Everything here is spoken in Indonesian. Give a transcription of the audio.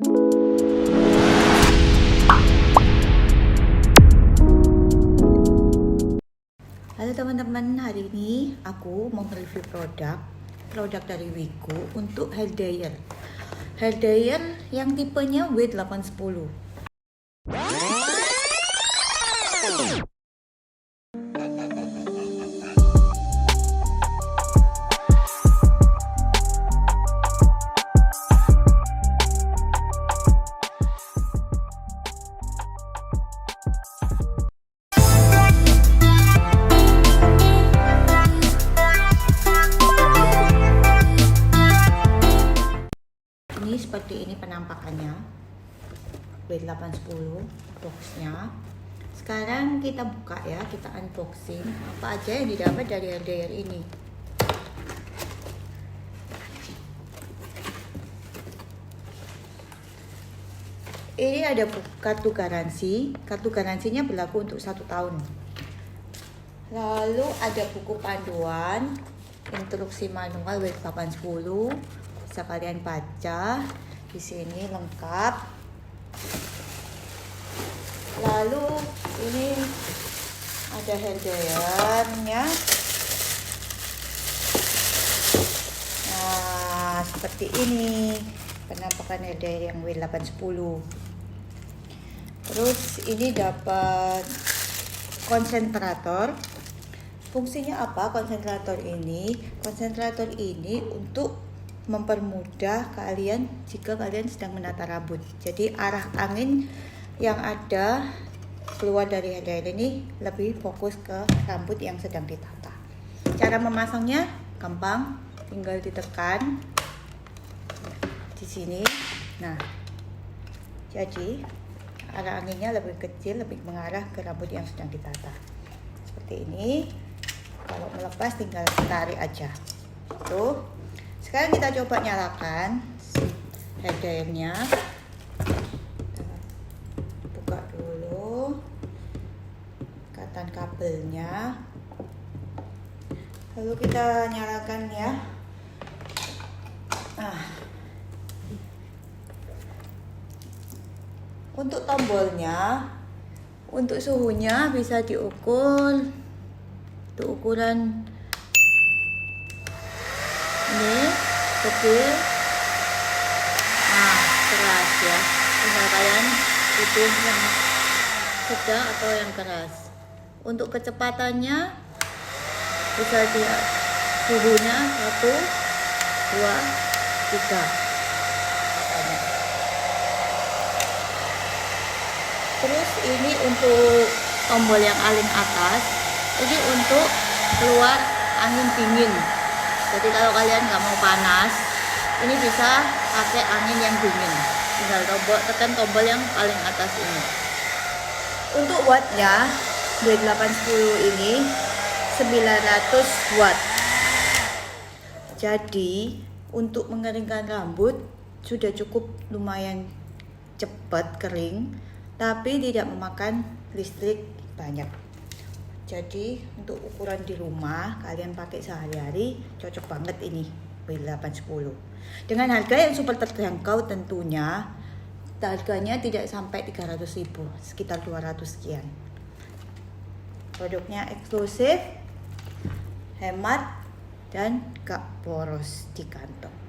Halo teman-teman, hari ini aku mau review produk dari Wiku untuk hair dryer. Hair dryer yang tipenya W810. Ini seperti ini penampakannya, W810 boxnya. Sekarang kita buka ya, kita unboxing apa aja yang didapat dari hair dryer ini. Ini ada kartu garansi. Kartu garansinya berlaku untuk 1 tahun. Lalu ada buku panduan, instruksi manual W810. Bisa kalian baca. Di sini lengkap. Lalu ini ada hair dryernya. Nah, seperti ini penampakan hair dryer yang W810. Terus ini dapat konsentrator. Fungsinya apa konsentrator ini? Konsentrator ini untuk mempermudah kalian jika kalian sedang menata rambut. Jadi arah angin yang ada keluar dari hair dryer ini lebih fokus ke rambut yang sedang ditata. Cara memasangnya gampang, tinggal ditekan di sini. Nah, jadi arah anginnya lebih kecil, lebih mengarah ke rambut yang sedang ditata. Seperti ini. Kalau melepas tinggal tarik aja. Tuh. Sekarang kita coba nyalakan hair dryernya. Buka dulu ikatan kabelnya. Lalu kita nyalakan ya. Untuk tombolnya, untuk suhunya bisa diukur. Untuk ukuran ini kecil, nah keras ya. Tinggal kalian pilih yang sedang atau yang keras. Untuk kecepatannya bisa di suhunya 1, 2, 3. Terus ini untuk tombol yang paling atas. Ini untuk keluar angin dingin. Jadi kalau kalian nggak mau panas, ini bisa pakai angin yang dingin. Tinggal tekan tombol yang paling atas ini. Untuk wattnya, W810 ini 900 watt. Jadi untuk mengeringkan rambut sudah cukup lumayan cepat kering, tapi tidak memakan listrik banyak. Jadi untuk ukuran di rumah kalian pakai sehari-hari cocok banget ini W810. Dengan harga yang super terjangkau tentunya. Harganya tidak sampai 300.000, sekitar 200 sekian. Produknya eksklusif, hemat dan gak boros di kantong.